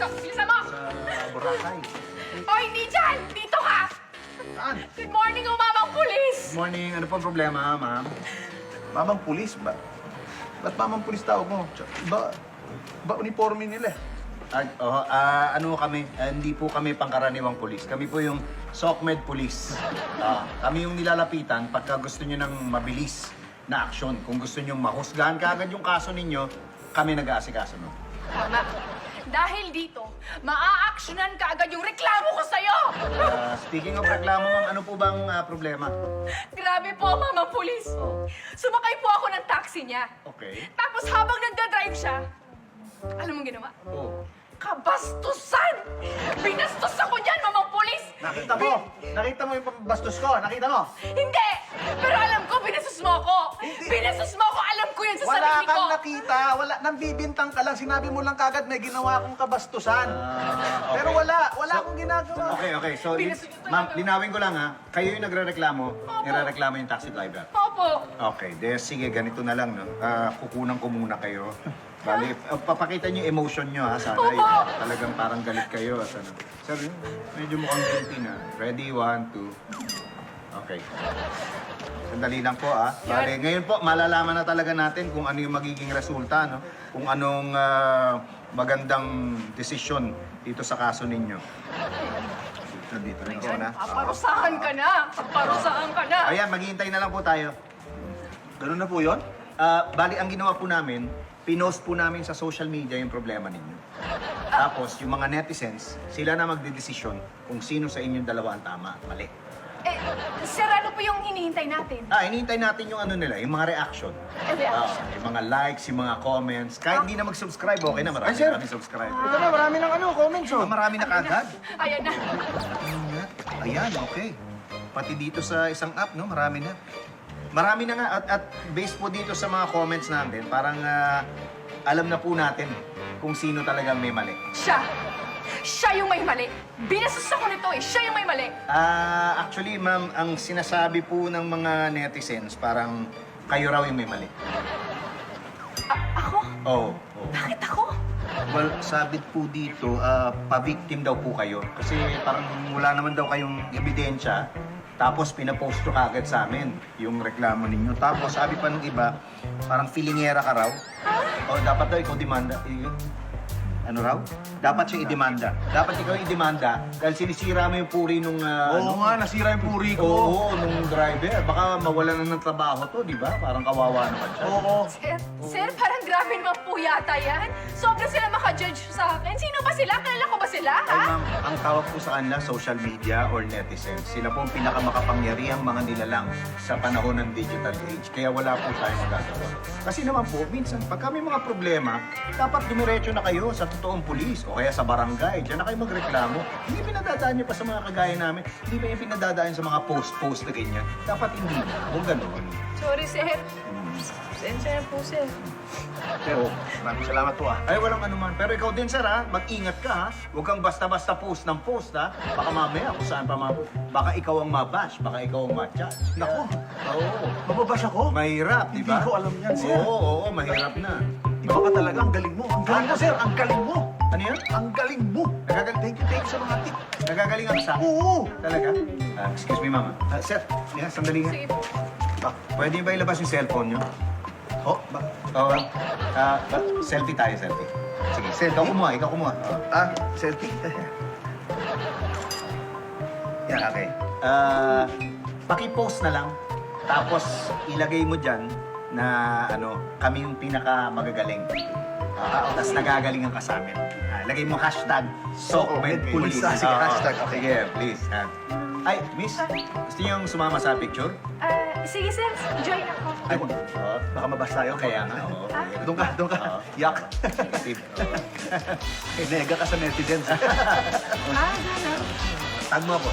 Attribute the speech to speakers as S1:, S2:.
S1: dito! Bilisan mo!
S2: Sa Boracay.
S1: O, hindi dyan! Dito ka!
S2: Saan?
S1: Good morning, umamang pulis!
S2: Morning, ano pong problema, ma'am? Mamang pulis? Ba't mamang pulis tawag mo? Ba uniforme nila? Ano kami? Hindi po kami pangkaraniwang pulis. Kami po yung SOCMED Police. Kami yung nilalapitan pagka gusto nyo ng mabilis na aksyon. Kung gusto nyo mahusgahan kaagad yung kaso ninyo, kami nag-aasikaso nun.
S1: Tama. Dahil dito, maa-actionan ka agad yung reklamo ko sa'yo!
S2: Speaking of reklamo, ma'am, ano po bang problema?
S1: Grabe po, mamang pulis. Sumakay po ako ng taxi niya.
S2: Okay.
S1: Tapos habang nagdadrive siya, alam mong ginawa?
S2: Oh.
S1: Kabastusan! Binastos ako dyan, mamang pulis!
S2: Nakita mo? Nakita mo yung pambastos ko? Nakita mo?
S1: Hindi! Pero alam ko, binastos mo ako! Binastos mo ako! Alam ko yan sa
S3: Wala
S1: sarili ko!
S3: kang nakita, wala, nambibintang ka lang. Sinabi mo lang kagad may ginawa akong kabastusan.
S2: Okay.
S3: Pero wala akong ginagawa.
S2: Okay. So, ma'am, linawin ko lang ha. Kayo yung nagre-reklamo, nire-reklamo yung taxi driver.
S1: Opo!
S2: Okay, sige, ganito na lang, no? Kukunan ko muna kayo. Bali, papakita niyo yung emotion niyo, ha? Sana
S1: Opo!
S2: talagang parang galit kayo. Sana. Sir, medyo mukhang guilty na. Ready, 1, 2. Okay. Sandali lang po, ha? Bali, ngayon po, malalaman na talaga natin kung ano yung magiging resulta, no? Kung anong magandang desisyon dito sa kaso ninyo. Dito na ako, na.
S1: Paparusahan ka na! Paparusahan ka na!
S2: Ayan, maghihintay na lang po tayo.
S3: Ganun na po yun?
S2: Bali, ang ginawa po namin, pinost po namin sa social media yung problema ninyo. Tapos, yung mga netizens, sila na magdedesisyon kung sino sa inyong dalawa ang tama, mali.
S1: Eh, sir, ano po yung hinihintay natin?
S2: Hinihintay natin yung ano nila, yung mga reaction.
S1: Reaction?
S2: Yung mga likes, yung mga comments. Kahit hindi na mag-subscribe, okay na, marami
S3: Ay, sir.
S2: na kami subscribe.
S3: Ito na, marami ng comments
S2: Marami na kagad.
S1: Ayan na.
S2: Ayan, okay. Pati dito sa isang app, no, marami na. Marami na nga, at based po dito sa mga comments natin, parang alam na po natin kung sino talagang may mali.
S1: Siya! Siya yung may mali! Binastos ako nito eh! Siya yung may mali!
S2: Actually, ma'am, ang sinasabi po ng mga netizens, parang kayo raw yung may mali.
S1: Ako?
S2: Oo.
S1: Bakit ako?
S2: Well, sabit po dito, pa-victim daw po kayo. Kasi parang wala naman daw kayong ebidensya. Tapos pinapost ko agad sa amin yung reklamo ninyo. Tapos sabi pa ng iba, parang feelingera ka raw. O dapat daw ikaw demanda. Ano raw? Dapat siya i-demanda. Dapat ikaw i-demanda dahil sinisira mo yung puri nung...
S3: Oo nga, nasira yung puri ko.
S2: Oo, nung driver. Baka mawalan na ng trabaho to, di ba? Parang kawawa naman siya.
S3: Oo.
S1: Sir, parang grabe naman po yata yan. Sobra sila makajudge sa akin. Sino ba sila? Kilala ko ba sila,
S2: Ay,
S1: ha?
S2: ma'am, ang tawag po sa kanila, social media or netizens. Sila po ang pinakamakapangyarihang mga nilalang sa panahon ng digital age. Kaya wala po tayong magagawa. Kasi naman po, minsan, pag kami mga problema, dapat dumiretso na kayo sa totoong pulis o kaya sa barangay. Diyan na kayo magreklamo. Hindi pinadadaan niyo pa sa mga kagaya namin. Hindi pa yung pinadadaan sa mga post-post na ganyan. Dapat hindi. Kung gano'n.
S1: Sorry, sir. Sensya na po, sir.
S3: Pero, maraming salamat po
S2: Ay, walang anuman. Pero ikaw din, sir, ha? Mag-ingat ka, ha? Huwag kang basta-basta post ng post, ha? Baka mamaya kung saan pa baka ikaw ang mabash, baka ikaw ang ma-chat.
S3: Naku,
S2: Oo.
S3: mababash ako.
S2: Mahirap, di ba?
S3: Hindi ko alam yan, sir.
S2: Oo, mahirap na.
S3: Iba ka talaga, ang galing mo. Ang galing mo, sir. Ang galing mo.
S2: Ano yun?
S3: Ang galing mo. Thank you sa mga tip.
S2: Nagagaling ako sa...
S3: Oo.
S2: Talaga? Excuse me, mama. Sir, sandali nga.
S1: Sige po.
S2: Pwede ba ilabas yung cellphone nyo?
S3: Oh,
S2: Oo. Selfie tayo, selfie. Sige, ikaw kumuha.
S3: selfie.
S2: Yan, okay. Paki-post na lang. Tapos, ilagay mo dyan na kami yung pinaka-magagaling. Tapos nagagalingan ka sa amin. Lagay mo hashtag SOCMEDPolice.
S3: Sige, hashtag. Okay.
S2: Sige, please. Ay, miss, gusto niyo sumama sa picture?
S1: Sige, sir. Join ako.
S2: Ay,
S3: Baka mabas tayo.
S2: kaya nga, oo.
S3: Doon ka.
S2: Oo.
S3: Yak.
S2: Steve, oo.
S3: Nega ka sa netizens.
S1: Gano'n.
S2: Tag mo ako.